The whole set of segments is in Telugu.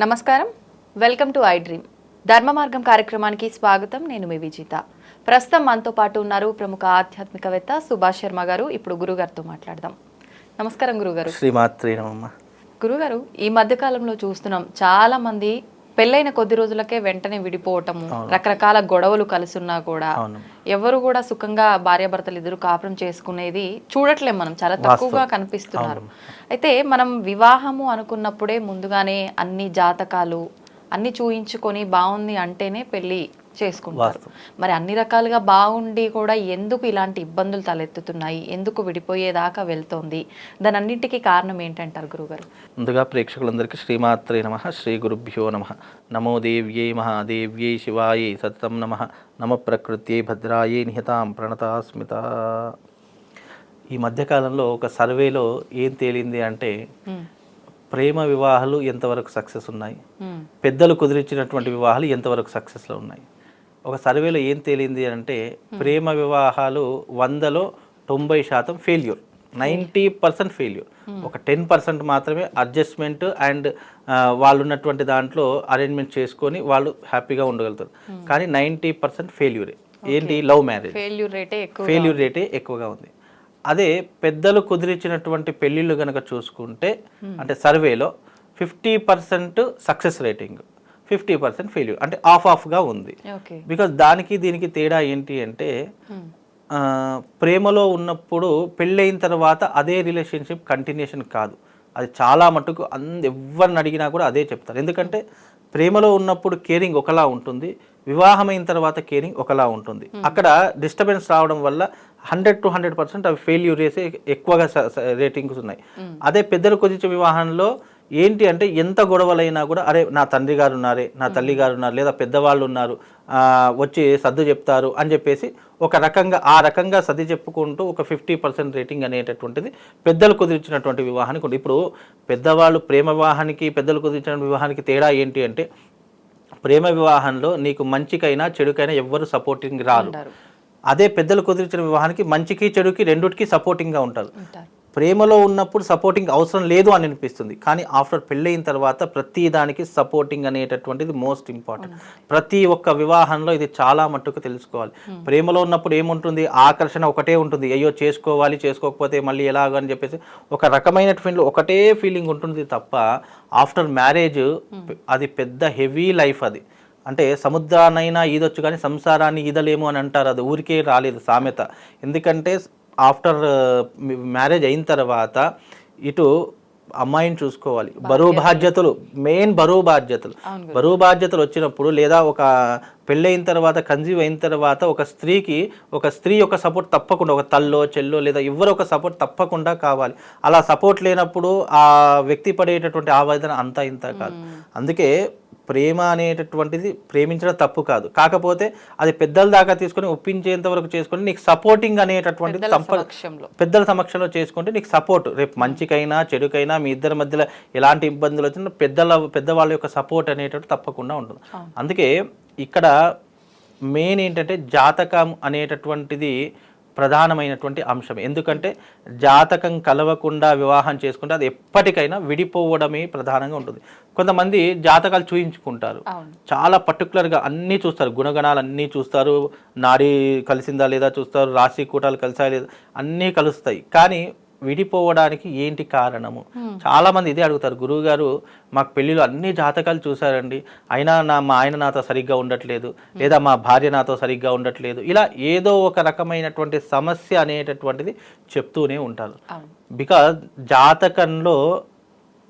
నమస్కారం, వెల్కమ్ టు ఐ డ్రీమ్. ధర్మ మార్గం కార్యక్రమానికి స్వాగతం. నేను మీ విజిత. ప్రస్తుతం మనతో పాటు ఉన్నారు ప్రముఖ ఆధ్యాత్మికవేత్త సుభాష్ శర్మ గారు. ఇప్పుడు గురుగారితో మాట్లాడదాం. నమస్కారం గురుగారు. శ్రీమాత్రే నమః. గురుగారు, ఈ మధ్య కాలంలో చూస్తున్నాం చాలా మంది పెళ్ళైన కొద్ది రోజులకే వెంటనే విడిపోవటము, రకరకాల గొడవలు కలుసున్నా కూడా ఎవరు కూడా సుఖంగా భార్యాభర్తలు ఇద్దరు కాపురం చేసుకునేది చూడట్లేం, మనం చాలా తక్కువగా కనిపిస్తున్నారు. అయితే మనం వివాహము అనుకున్నప్పుడే ముందుగానే అన్ని జాతకాలు అన్ని చూయించుకొని బాగుంది అంటేనే పెళ్లి చేసుకుంటారు. మరి అన్ని రకాలుగా బాగుండి కూడా ఎందుకు ఇలాంటి ఇబ్బందులు తలెత్తుతున్నాయి, ఎందుకు విడిపోయేదాకా వెళ్తోంది, దాని అన్నింటికి కారణం ఏంటంటారు గురుగారు? ముందుగా ప్రేక్షకులందరికీ శ్రీమాత్రే నమః, శ్రీ గురుభ్యో నమః. నమో దేవ్యై మహాదేవ్యై శివాయై సతతం నమః. నమ ప్రకృత్యై భద్రాయై నిహతాం ప్రణతాస్మిత. ఈ మధ్యకాలంలో ఒక సర్వేలో ఏం తేలింది అంటే ప్రేమ వివాహాలు ఎంతవరకు సక్సెస్ ఉన్నాయి, పెద్దలు కుదిరించినటువంటి వివాహాలు ఎంతవరకు సక్సెస్లో ఉన్నాయి. ఒక సర్వేలో ఏం తేలింది అంటే ప్రేమ వివాహాలు 100లో 90% ఫెయిల్యూర్, 90% ఫెయిల్యూర్. ఒక 10% మాత్రమే అడ్జస్ట్మెంట్ అండ్ వాళ్ళు ఉన్నటువంటి దాంట్లో అరేంజ్మెంట్ చేసుకొని వాళ్ళు హ్యాపీగా ఉండగలుగుతారు. కానీ 90% ఫెయిల్యూరే. ఏంటి? లవ్ మ్యారేజ్ ఫెయిల్యూర్ రేటే ఎక్కువగా ఉంది. అదే పెద్దలు కుదిరించినటువంటి పెళ్ళిళ్ళు కనుక చూసుకుంటే అంటే సర్వేలో 50% సక్సెస్ రేటింగ్, 50% ఫెయిల్యూర్, అంటే ఆఫ్గా ఉంది. బికాజ్ దానికి దీనికి తేడా ఏంటి అంటే ప్రేమలో ఉన్నప్పుడు పెళ్ళైన తర్వాత అదే రిలేషన్షిప్ కంటిన్యూషన్ కాదు. అది చాలా మటుకు ఎవరిని అడిగినా కూడా అదే చెప్తారు. ఎందుకంటే ప్రేమలో ఉన్నప్పుడు కేరింగ్ ఒకలా ఉంటుంది, వివాహమైన తర్వాత కేరింగ్ ఒకలా ఉంటుంది. అక్కడ డిస్టర్బెన్స్ రావడం వల్ల 100 to 100% అవి ఫెయిల్యూర్ చేసే ఎక్కువగా రేటింగ్స్ ఉన్నాయి. అదే పెద్దలు కుదిర్చే వివాహంలో ఏంటి అంటే ఎంత గొడవలైనా కూడా అరే నా తండ్రి గారు ఉన్నారే, నా తల్లి గారు ఉన్నారు, లేదా పెద్దవాళ్ళు ఉన్నారు, వచ్చి సర్దు చెప్తారు అని చెప్పేసి ఒక రకంగా ఆ రకంగా సర్ది చెప్పుకుంటూ ఒక 50% రేటింగ్ అనేటటువంటిది పెద్దలు కుదిరించినటువంటి వివాహానికి ఉంది. ఇప్పుడు పెద్దవాళ్ళు ప్రేమ వివాహానికి పెద్దలు కుదిరించిన వివాహానికి తేడా ఏంటి అంటే ప్రేమ వివాహంలో నీకు మంచికైనా చెడుకైనా ఎవ్వరు సపోర్టింగ్ రారు. అదే పెద్దలు కుదిరించిన వివాహానికి మంచికి చెడుకి రెండుకి సపోర్టింగ్గా ఉంటారు. ప్రేమలో ఉన్నప్పుడు సపోర్టింగ్ అవసరం లేదు అని అనిపిస్తుంది, కానీ ఆఫ్టర్ పెళ్ళయిన తర్వాత ప్రతి దానికి సపోర్టింగ్ అనేటటువంటిది మోస్ట్ ఇంపార్టెంట్. ప్రతి ఒక్క వివాహంలో ఇది చాలా మట్టుకు తెలుసుకోవాలి. ప్రేమలో ఉన్నప్పుడు ఏముంటుంది, ఆకర్షణ ఒకటే ఉంటుంది, అయ్యో చేసుకోవాలి, చేసుకోకపోతే మళ్ళీ ఎలాగని చెప్పేసి ఒక రకమైనటువంటి ఒకటే ఫీలింగ్ ఉంటుంది తప్ప ఆఫ్టర్ మ్యారేజ్ అది పెద్ద హెవీ లైఫ్. అది అంటే సముద్రాన్నైనా ఈదొచ్చు కానీ సంసారాన్ని ఈదలేము అని అంటారు. అది ఊరికే రాలేదు సామెత. ఎందుకంటే ఆఫ్టర్ మ్యారేజ్ అయిన తర్వాత ఇటు అమ్మాయిని చూసుకోవాలి, బరువు బాధ్యతలు, మెయిన్ బరువు బాధ్యతలు వచ్చినప్పుడు, లేదా ఒక పెళ్ళైన తర్వాత కన్సీవ్ అయిన తర్వాత ఒక స్త్రీ యొక్క సపోర్ట్ తప్పకుండా, ఒక తల్లో చెల్లో లేదా ఎవరు ఒక సపోర్ట్ తప్పకుండా కావాలి. అలా సపోర్ట్ లేనప్పుడు ఆ వ్యక్తి పడేటటువంటి ఆవేదన అంతా ఇంత కాదు. అందుకే ప్రేమ అనేటటువంటిది ప్రేమించడం తప్పు కాదు, కాకపోతే అది పెద్దల దాకా తీసుకొని ఒప్పించేంత వరకు చేసుకొని నీకు సపోర్టింగ్ అనేటటువంటిది పెద్దల సమక్షంలో చేసుకుంటే నీకు సపోర్ట్ రేపు మంచికైనా చెడుకైనా మీ ఇద్దరి మధ్యలో ఎలాంటి ఇబ్బందులు వచ్చినా పెద్దవాళ్ళ యొక్క సపోర్ట్ అనేటటువంటి తప్పకుండా ఉంటుంది. అందుకే ఇక్కడ మెయిన్ ఏంటంటే జాతకం అనేటటువంటిది ప్రధానమైనటువంటి అంశం. ఎందుకంటే జాతకం కలవకుండా వివాహం చేసుకుంటే అది ఎప్పటికైనా విడిపోవడమే ప్రధానంగా ఉంటుంది. కొంతమంది జాతకాలు చూయించుకుంటారు, చాలా పర్టికులర్గా అన్నీ చూస్తారు, గుణగణాలు అన్నీ చూస్తారు, నాడీ కలిసిందా లేదా చూస్తారు, రాశి కూటాలు కలిసా లేదా అన్నీ కలుస్తాయి. కానీ విడిపోవడానికి ఏంటి కారణము? చాలా మంది ఇదే అడుగుతారు, గురువు గారు మాకు పెళ్ళిలో అన్ని జాతకాలు చూసారండి, అయినా మా ఆయన నాతో సరిగ్గా ఉండట్లేదు, లేదా మా భార్య నాతో సరిగ్గా ఉండట్లేదు, ఇలా ఏదో ఒక రకమైనటువంటి సమస్య అనేటటువంటిది చెప్తూనే ఉంటారు. బికాజ్ జాతకంలో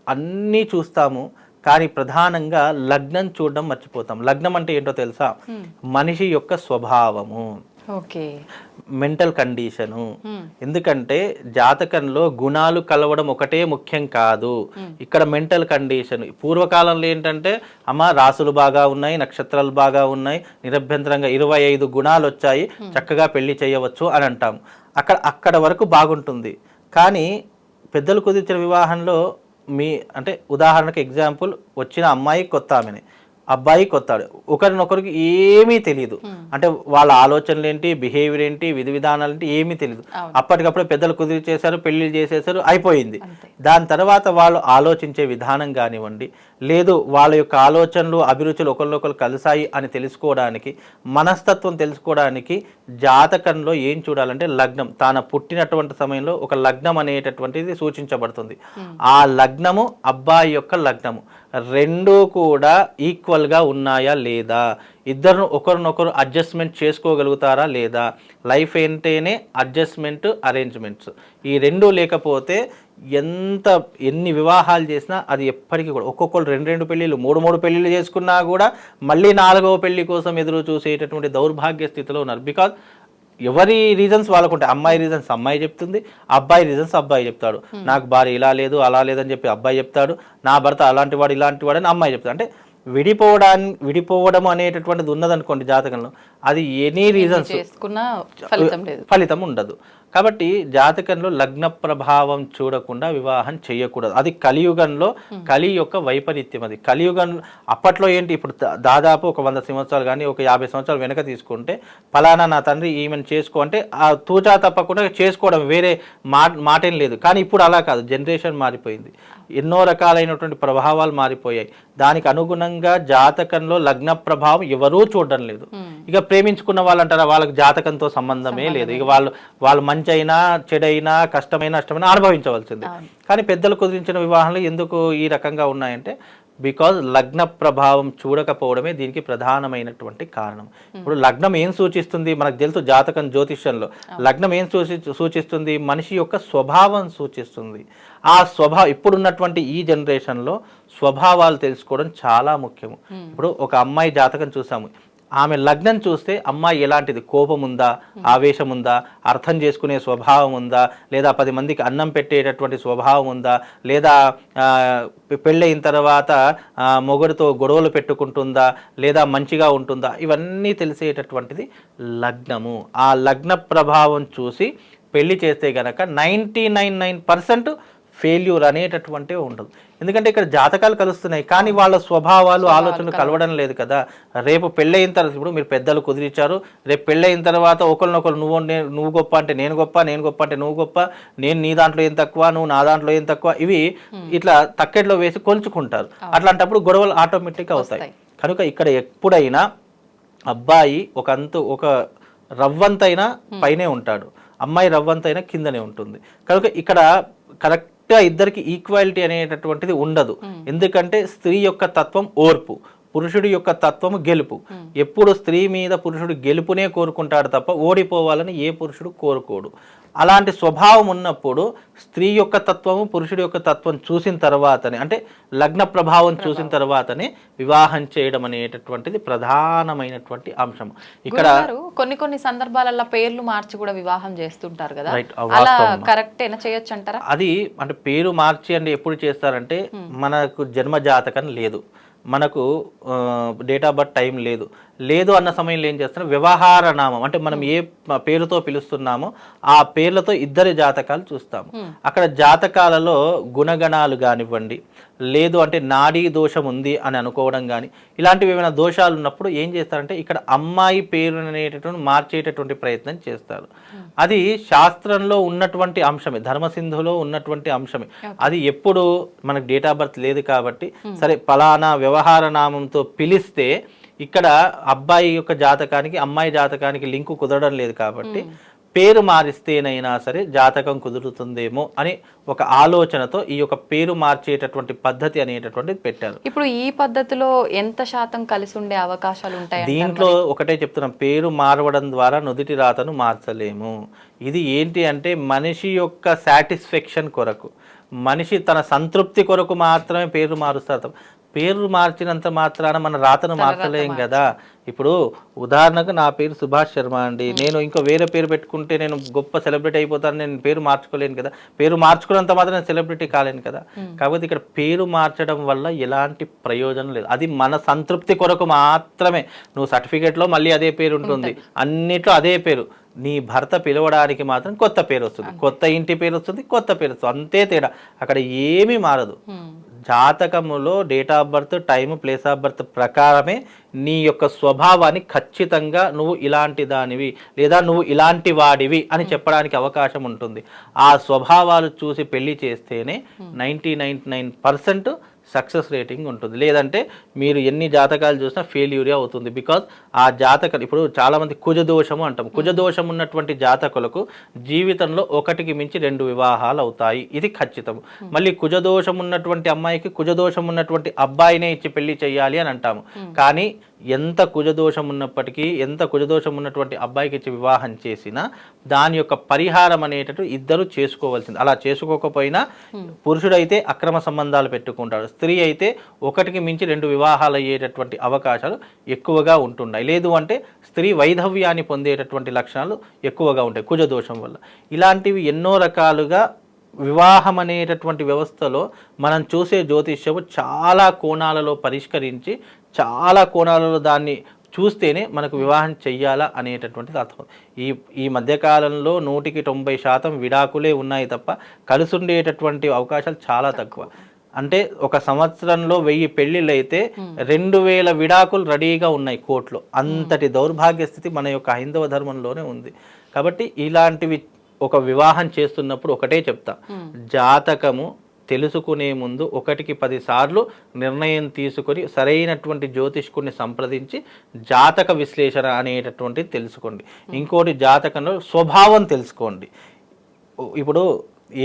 అన్నీ చూస్తాము కానీ ప్రధానంగా లగ్నం చూడడం మర్చిపోతాం. లగ్నం అంటే ఏంటో తెలుసా? మనిషి యొక్క స్వభావము, మెంటల్ కండిషను. ఎందుకంటే జాతకంలో గుణాలు కలవడం ఒకటే ముఖ్యం కాదు, ఇక్కడ మెంటల్ కండిషన్. పూర్వకాలంలో ఏంటంటే అమ్మ రాసులు బాగా ఉన్నాయి, నక్షత్రాలు బాగా ఉన్నాయి, నిరభ్యంతరంగా 25 గుణాలు వచ్చాయి, చక్కగా పెళ్లి చేయవచ్చు అని అంటాం. అక్కడ వరకు బాగుంటుంది. కానీ పెద్దలు కుదిర్చిన వివాహంలో అంటే ఉదాహరణకు ఎగ్జాంపుల్, వచ్చిన అమ్మాయి కొత్త ఆమెనే, అబ్బాయి కొత్తాడు, ఒకరినొకరికి ఏమీ తెలియదు. అంటే వాళ్ళ ఆలోచనలు ఏంటి, బిహేవియర్ ఏంటి, విధి విధానాలు ఏంటి ఏమీ తెలియదు. అప్పటికప్పుడే పెద్దలు కుదిరి చేశారు, పెళ్లి చేసేసారు, అయిపోయింది. దాని తర్వాత వాళ్ళు ఆలోచించే విధానం కానివ్వండి, లేదు వాళ్ళ యొక్క ఆలోచనలు అభిరుచులు ఒకరినొకరు కలిసాయి అని తెలుసుకోవడానికి, మనస్తత్వం తెలుసుకోవడానికి జాతకంలో ఏం చూడాలంటే లగ్నం, తాను పుట్టినటువంటి సమయంలో ఒక లగ్నం అనేటటువంటిది సూచించబడుతుంది. ఆ లగ్నము అబ్బాయి యొక్క లగ్నము రెండూ కూడా ఈక్వల్గా ఉన్నాయా లేదా, ఇద్దరు ఒకరినొకరు అడ్జస్ట్మెంట్ చేసుకోగలుగుతారా లేదా, లైఫ్ ఏంటేనే అడ్జస్ట్మెంట్ అరేంజ్మెంట్స్, ఈ రెండూ లేకపోతే ఎన్ని వివాహాలు చేసినా అది ఎప్పటికీ కూడా ఒక్కొక్కరు 2 పెళ్ళిళ్ళు 3 పెళ్ళిళ్ళు చేసుకున్నా కూడా మళ్ళీ 4వ పెళ్లి కోసం ఎదురు చూసేటటువంటి దౌర్భాగ్య స్థితిలో ఉన్నారు. బికాజ్ ఎవరి రీజన్స్ వాళ్ళకు ఉంటాయి. అమ్మాయి రీజన్స్ అమ్మాయి చెప్తుంది, అబ్బాయి రీజన్స్ అబ్బాయి చెప్తాడు. నాకు భార్య ఇలా లేదు అలా లేదని చెప్పి అబ్బాయి చెప్తాడు, నా భర్త అలాంటి వాడు ఇలాంటి వాడు అని అమ్మాయి చెప్తాడు. అంటే విడిపోవడం అనేటటువంటిది ఉన్నదనుకోండి జాతకంలో, అది ఎనీ రీజన్స్ ఫలితం ఉండదు. కాబట్టి జాతకంలో లగ్న ప్రభావం చూడకుండా వివాహం చేయకూడదు. అది కలియుగంలో కలి యొక్క వైపరీత్యం. అది కలియుగం అప్పట్లో ఏంటి, ఇప్పుడు దాదాపు ఒక 100 సంవత్సరాలు కానీ ఒక 50 సంవత్సరాలు వెనక తీసుకుంటే ఫలానా నా తండ్రి ఈమెను చేసుకో అంటే ఆ తూచా తప్పకుండా చేసుకోవడం, వేరే మాటేం లేదు. కానీ ఇప్పుడు అలా కాదు, జనరేషన్ మారిపోయింది, ఎన్నో రకాలైనటువంటి ప్రభావాలు మారిపోయాయి. దానికి అనుగుణంగా జాతకంలో లగ్న ప్రభావం ఎవరూ చూడడం లేదు. ఇక ప్రేమించుకున్న వాళ్ళు అంటారా, వాళ్ళకి జాతకంతో సంబంధమే లేదు, ఇక వాళ్ళు మంచి అయినా చెడైనా కష్టమైనా నష్టమైనా అనుభవించవలసింది. కానీ పెద్దలు కుదిరించిన వివాహాలు ఎందుకు ఈ రకంగా ఉన్నాయంటే బికాజ్ లగ్న ప్రభావం చూడకపోవడమే దీనికి ప్రధానమైనటువంటి కారణం. ఇప్పుడు లగ్నం ఏం సూచిస్తుంది మనకు తెలుసు, జాతకం జ్యోతిష్యంలో లగ్నం ఏం సూచిస్తుంది, మనిషి యొక్క స్వభావం సూచిస్తుంది. ఆ స్వభావం ఇప్పుడున్నటువంటి ఈ జనరేషన్లో స్వభావాలు తెలుసుకోవడం చాలా ముఖ్యము. ఇప్పుడు ఒక అమ్మాయి జాతకం చూసాము, ఆమె లగ్నం చూస్తే అమ్మాయి ఎలాంటిది, కోపం ఉందా, ఆవేశం ఉందా, అర్థం చేసుకునే స్వభావం ఉందా, లేదా 10 మందికి అన్నం పెట్టేటటువంటి స్వభావం ఉందా, లేదా పెళ్ళయిన తర్వాత మొగుడితో గొడవలు పెట్టుకుంటుందా, లేదా మంచిగా ఉంటుందా, ఇవన్నీ తెలిసేటటువంటిది లగ్నము. ఆ లగ్న ప్రభావం చూసి పెళ్లి చేస్తే గనక 99% ఫెయిల్యూర్ అనేటటువంటివి ఉండదు. ఎందుకంటే ఇక్కడ జాతకాలు కలుస్తున్నాయి కానీ వాళ్ళ స్వభావాలు ఆలోచనలు కలవడం లేదు కదా. రేపు పెళ్ళయిన తర్వాత, ఇప్పుడు మీరు పెద్దలు కుదిరిచారు, రేపు పెళ్ళయిన తర్వాత ఒకరినొకరు నువ్వు గొప్ప అంటే నేను గొప్ప, నేను గొప్ప అంటే నువ్వు గొప్ప, నేను నీ దాంట్లో ఏం తక్కువ, నువ్వు నా దాంట్లో ఏం తక్కువ, ఇవి ఇట్లా తక్కెట్లో వేసి కొలుచుకుంటారు. అట్లాంటప్పుడు గొడవలు ఆటోమేటిక్గా అవుతాయి. కనుక ఇక్కడ ఎప్పుడైనా అబ్బాయి ఒక రవ్వంతైనా పైనే ఉంటాడు, అమ్మాయి రవ్వంతైనా కిందనే ఉంటుంది. కనుక ఇక్కడ కరెక్ట్గా ఇద్దరికి ఈక్వాలిటీ అనేటటువంటిది ఉండదు. ఎందుకంటే స్త్రీ యొక్క తత్వం ఓర్పు, పురుషుడి యొక్క తత్వము గెలుపు. ఎప్పుడు స్త్రీ మీద పురుషుడు గెలుపునే కోరుకుంటాడు తప్ప ఓడిపోవాలని ఏ పురుషుడు కోరుకోడు. అలాంటి స్వభావం ఉన్నప్పుడు స్త్రీ యొక్క తత్వము పురుషుడి యొక్క తత్వం చూసిన తర్వాతనే, అంటే లగ్న ప్రభావం చూసిన తర్వాతనే వివాహం చేయడం అనేటటువంటిది ప్రధానమైనటువంటి అంశం. ఇక్కడ కొన్ని సందర్భాలలో పేర్లు మార్చి కూడా వివాహం చేస్తుంటారు కదా, అలా కరెక్టేనా, చేయొచ్చు అంటారా? అది అంటే పేరు మార్చి అంటే ఎప్పుడు చేస్తారంటే, మనకు జన్మ జాతకం లేదు, మనకు డేట్ ఆఫ్ బర్త్ టైం లేదు అన్న సమయంలో ఏం చేస్తాం, వ్యవహార నామం అంటే మనం ఏ పేరుతో పిలుస్తున్నామో ఆ పేర్లతో ఇద్దరి జాతకాలు చూస్తాము. అక్కడ జాతకాలలో గుణగణాలు కానివ్వండి, లేదు అంటే నాడీ దోషం ఉంది అని అనుకోవడం కానీ, ఇలాంటివి ఏమైనా దోషాలు ఉన్నప్పుడు ఏం చేస్తారంటే ఇక్కడ అమ్మాయి పేరు అనేటటువంటి మార్చేటటువంటి ప్రయత్నం చేస్తారు. అది శాస్త్రంలో ఉన్నటువంటి అంశమే, ధర్మసింధులో ఉన్నటువంటి అంశమే. అది ఎప్పుడు మనకు డేట్ ఆఫ్ బర్త్ లేదు కాబట్టి సరే ఫలానా వ్యవహార నామంతో పిలిస్తే ఇక్కడ అబ్బాయి యొక్క జాతకానికి అమ్మాయి జాతకానికి లింకు కుదరడం లేదు కాబట్టి పేరు మారిస్తేనైనా సరే జాతకం కుదురుతుందేమో అని ఒక ఆలోచనతో ఈ యొక్క పేరు మార్చేటటువంటి పద్ధతి అనేటటువంటిది పెట్టారు. ఇప్పుడు ఈ పద్ధతిలో ఎంత శాతం కలిసి ఉండే అవకాశాలు ఉంటాయి? దీంట్లో ఒకటే చెప్తున్నాం, పేరు మారవడం ద్వారా నుదిటి రాతను మార్చలేము. ఇది ఏంటి అంటే మనిషి యొక్క సాటిస్ఫాక్షన్ కొరకు, మనిషి తన సంతృప్తి కొరకు మాత్రమే పేరు మారుస్తారు. పేరు మార్చినంత మాత్రాన మన రాతను మార్చలేం కదా. ఇప్పుడు ఉదాహరణకు నా పేరు సుభాష్ శర్మ అండి, నేను ఇంకో వేరే పేరు పెట్టుకుంటే నేను గొప్ప సెలబ్రిటీ అయిపోతాను, నేను పేరు మార్చుకోలేను కదా. పేరు మార్చుకున్నంత మాత్రం నేను సెలబ్రిటీ కాలేను కదా. కాకపోతే ఇక్కడ పేరు మార్చడం వల్ల ఎలాంటి ప్రయోజనం లేదు. అది మన సంతృప్తి కొరకు మాత్రమే. నువ్వు సర్టిఫికేట్లో మళ్ళీ అదే పేరు ఉంటుంది, అన్నిట్లో అదే పేరు. నీ భర్త పిలవడానికి మాత్రం కొత్త పేరు వస్తుంది, కొత్త ఇంటి పేరు వస్తుంది, కొత్త పేరు వస్తుంది, అంతే తేడా. అక్కడ ఏమీ మారదు. జాతకములో date of birth, time, place of birth ప్రకారమే నీ యొక్క స్వభావాన్ని ఖచ్చితంగా నువ్వు ఇలాంటి దానివి లేదా నువ్వు ఇలాంటి వాడివి అని చెప్పడానికి అవకాశం ఉంటుంది. ఆ స్వభావాలు చూసి పెళ్లి చేస్తేనే 99% సక్సెస్ రేటింగ్ ఉంటుంది. లేదంటే మీరు ఎన్ని జాతకాలు చూసినా ఫెయిల్యూరే అవుతుంది. బికాజ్ ఆ జాతకాలు ఇప్పుడు చాలామంది కుజదోషము అంటాం. కుజదోషం ఉన్నటువంటి జాతకులకు జీవితంలో ఒకటికి మించి 2 వివాహాలు అవుతాయి, ఇది ఖచ్చితం. మళ్ళీ కుజదోషం ఉన్నటువంటి అమ్మాయికి కుజదోషం ఉన్నటువంటి అబ్బాయినే ఇచ్చి పెళ్లి చేయాలి అని అంటాము. కానీ ఎంత కుజదోషం ఉన్నప్పటికీ, ఎంత కుజదోషం ఉన్నటువంటి అబ్బాయికి ఇచ్చి వివాహం చేసినా దాని యొక్క పరిహారం అనేటట్టు ఇద్దరు చేసుకోవాల్సింది. అలా చేసుకోకపోయినా పురుషుడైతే అక్రమ సంబంధాలు పెట్టుకుంటాడు, స్త్రీ అయితే ఒకటికి మించి 2 వివాహాలు అయ్యేటటువంటి అవకాశాలు ఎక్కువగా ఉంటున్నాయి. లేదు అంటే స్త్రీ వైధవ్యాన్ని పొందేటటువంటి లక్షణాలు ఎక్కువగా ఉంటాయి కుజదోషం వల్ల. ఇలాంటివి ఎన్నో రకాలుగా వివాహం అనేటటువంటి వ్యవస్థలో మనం చూసే జ్యోతిష్యము చాలా కోణాలలో పరిష్కరించి చాలా కోణాలలో దాన్ని చూస్తేనే మనకు వివాహం చెయ్యాలా అనేటటువంటిది అర్థం. ఈ మధ్యకాలంలో 190% విడాకులే ఉన్నాయి తప్ప కలిసి ఉండేటటువంటి అవకాశాలు చాలా తక్కువ. అంటే ఒక సంవత్సరంలో 1000 పెళ్లిళ్ళు అయితే 2000 విడాకులు రెడీగా ఉన్నాయి కోర్టులో. అంతటి దౌర్భాగ్య స్థితి మన యొక్క హైందవ ధర్మంలోనే ఉంది. కాబట్టి ఇలాంటివి ఒక వివాహం చేస్తున్నప్పుడు ఒకటే చెప్తా, జాతకము తెలుసుకునే ముందు 1కి 10 సార్లు నిర్ణయం తీసుకొని సరైనటువంటి జ్యోతిష్కుడిని సంప్రదించి జాతక విశ్లేషణ అనేటటువంటిది తెలుసుకోండి. ఇంకోటి జాతకంలో స్వభావం తెలుసుకోండి. ఇప్పుడు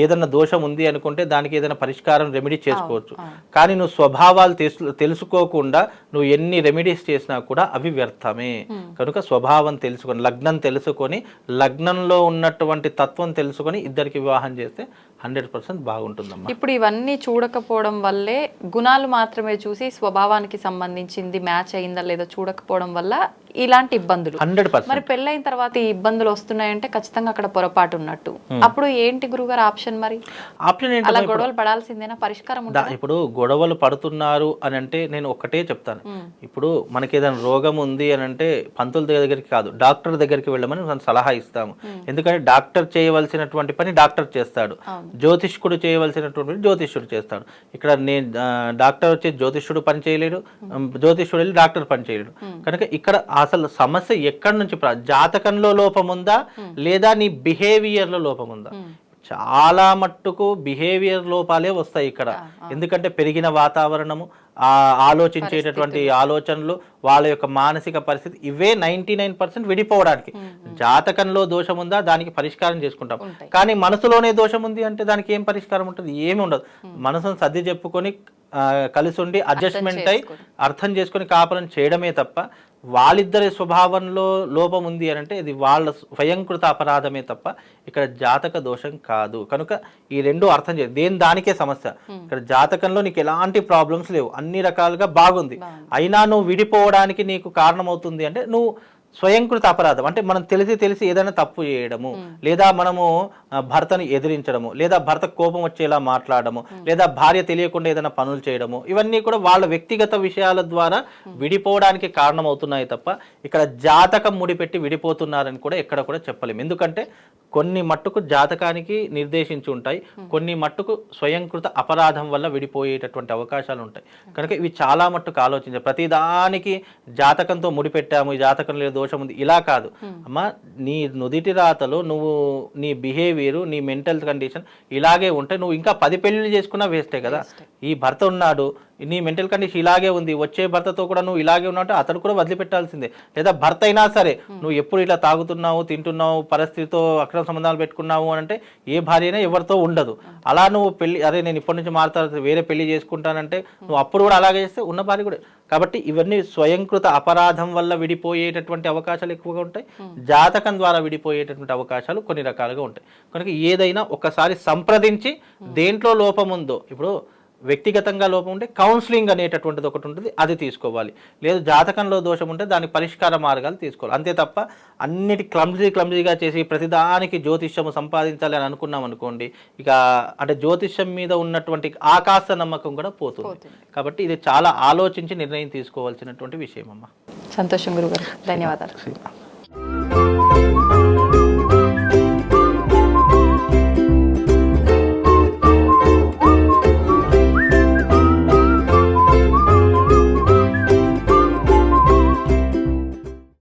ఏదన్నా దోషం ఉంది అనుకుంటే దానికి ఏదైనా పరిష్కారం రెమెడీ చేసుకోవచ్చు. కానీ నువ్వు స్వభావాలు తెలుసుకోకుండా నువ్వు ఎన్ని రెమెడీస్ చేసినా కూడా అవి వ్యర్థమే. కనుక స్వభావం తెలుసుకొని, లగ్నం తెలుసుకొని, లగ్నంలో ఉన్నటువంటి తత్వం తెలుసుకొని ఇద్దరికి వివాహం చేస్తే 100% బాగుంటుందమ్మా. ఇప్పుడు ఇవన్నీ చూడకపోవడం వల్లే గుణాలు మాత్రమే చూసి స్వభావానికి సంబంధించింది మ్యాచ్ అయిందా లేదా చూడకపోవడం వల్ల ఇలాంటి ఇబ్బందులు 100%. మరి పెళ్ళైన తర్వాత ఈ ఇబ్బందులు వస్తున్నాయంటే ఖచ్చితంగా అక్కడ పొరపాటు ఉన్నట్టు. అప్పుడు ఏంటి గురుగారు ఆప్షన్? మరి ఆప్షన్ ఏంటి? అలా గొడవలు పడాల్సిందేనా? పరిష్కారం ఉందా? ఇప్పుడు గొడవలు పడుతున్నారు అని అంటే నేను ఒకటే చెప్తాను, ఇప్పుడు మనకి ఏదైనా రోగం ఉంది అని అంటే పంతుల దగ్గరికి కాదు, డాక్టర్ దగ్గరికి వెళ్ళమని మనం సలహా ఇస్తాము. ఎందుకంటే డాక్టర్ చేయవలసినటువంటి పని డాక్టర్ చేస్తాడు, జ్యోతిష్కుడు చేయవలసినటువంటి జ్యోతిష్యుడు చేస్తాడు. ఇక్కడ నేను డాక్టర్ వచ్చి జ్యోతిష్యుడు పని చేయలేడు, జ్యోతిష్యుడు వెళ్ళి డాక్టర్ పని చేయలేడు. కనుక ఇక్కడ అసలు సమస్య ఎక్కడి నుంచి, జాతకంలో లోపం ఉందా లేదా నీ బిహేవియర్లో లోపం ఉందా? చాలా మట్టుకు బిహేవియర్ లోపాలే వస్తాయి ఇక్కడ. ఎందుకంటే పెరిగిన వాతావరణము, ఆలోచించేటటువంటి ఆలోచనలు, వాళ్ళ యొక్క మానసిక పరిస్థితి, ఇవే 99% విడిపోవడానికి. జాతకంలో దోషం ఉందా దానికి పరిష్కారం చేసుకుంటాం. కానీ మనసులోనే దోషం ఉంది అంటే దానికి ఏం పరిష్కారం ఉంటుంది? ఏమి ఉండదు. మనసును సర్ది చెప్పుకొని కలిసి ఉండి అడ్జస్ట్మెంట్ అయి అర్థం చేసుకొని కాపురం చేయడమే తప్ప వాళ్ళిద్దరి స్వభావంలో లోపం ఉంది అని అంటే ఇది వాళ్ళ స్వయంకృత అపరాధమే తప్ప ఇక్కడ జాతక దోషం కాదు. కనుక ఈ రెండు అర్థం చేయాలి. దానికే సమస్య. ఇక్కడ జాతకంలో నీకు ఎలాంటి ప్రాబ్లమ్స్ లేవు, అన్ని రకాలుగా బాగుంది, అయినా నువ్వు విడిపోవడానికి నీకు కారణమవుతుంది అంటే నువ్వు స్వయంకృత అపరాధం. అంటే మనం తెలిసి ఏదైనా తప్పు చేయడము, లేదా మనము భర్తను ఎదిరించడము, లేదా భర్త కోపం వచ్చేలా మాట్లాడము, లేదా భార్య తెలియకుండా ఏదైనా పనులు చేయడము, ఇవన్నీ కూడా వాళ్ళ వ్యక్తిగత విషయాల ద్వారా విడిపోవడానికి కారణమవుతున్నాయి తప్ప ఇక్కడ జాతకం ముడిపెట్టి విడిపోతున్నారని కూడా ఎక్కడ కూడా చెప్పలేము. ఎందుకంటే కొన్ని మట్టుకు జాతకానికి నిర్దేశించి ఉంటాయి, కొన్ని మట్టుకు స్వయంకృత అపరాధం వల్ల విడిపోయేటటువంటి అవకాశాలు ఉంటాయి. కనుక ఇవి చాలా మట్టుకు ఆలోచించాలి. ప్రతిదానికి జాతకంతో ముడిపెట్టాము, ఈ జాతకంలో దోషం ఉంది ఇలా కాదు అమ్మా. నీ నుదిటి రాతలో నువ్వు నీ బిహేవియర్, నీ మెంటల్ కండిషన్ ఇలాగే ఉంటే నువ్వు ఇంకా 10 పెళ్లిళ్ళు చేసుకున్నా వేస్టే కదా. ఈ భర్త ఉన్నాడు, నీ మెంటల్ కండిషన్ ఇలాగే ఉంది, వచ్చే భర్తతో కూడా నువ్వు ఇలాగే ఉన్నావు, అతను కూడా వదిలిపెట్టాల్సిందే. లేదా భర్త అయినా సరే నువ్వు ఎప్పుడు ఇట్లా తాగుతున్నావు, తింటున్నావు, పరిస్థితితో అక్రమ సంబంధాలు పెట్టుకున్నావు అని అంటే ఏ భార్య అయినా ఎవరితో ఉండదు. అలా నువ్వు పెళ్లి, అరే నేను ఇప్పటి నుంచి మారుతా వేరే పెళ్లి చేసుకుంటానంటే నువ్వు అప్పుడు కూడా అలాగే చేస్తే ఉన్న భార్య కూడా. కాబట్టి ఇవన్నీ స్వయంకృత అపరాధం వల్ల విడిపోయేటటువంటి అవకాశాలు ఎక్కువగా ఉంటాయి, జాతకం ద్వారా విడిపోయేటటువంటి అవకాశాలు కొన్ని రకాలుగా ఉంటాయి. కనుక ఏదైనా ఒకసారి సంప్రదించి దేంట్లో లోపం ఉందో, ఇప్పుడు వ్యక్తిగతంగా లోపం ఉంటే కౌన్సిలింగ్ అనేటటువంటిది ఒకటి ఉంటుంది, అది తీసుకోవాలి. లేదు జాతకంలో దోషం ఉంటే దానికి పరిష్కార మార్గాలు తీసుకోవాలి. అంతే తప్ప అన్నిటి క్లమ్జీగా చేసి ప్రతిదానికి జ్యోతిష్యము సంపాదించాలి అని అనుకున్నాం అనుకోండి, ఇక అంటే జ్యోతిష్యం మీద ఉన్నటువంటి ఆకాశ నమ్మకం కూడా పోతుంది. కాబట్టి ఇది చాలా ఆలోచించి నిర్ణయం తీసుకోవాల్సినటువంటి విషయం అమ్మా. సంతోషం గురుగారు, ధన్యవాదాలు.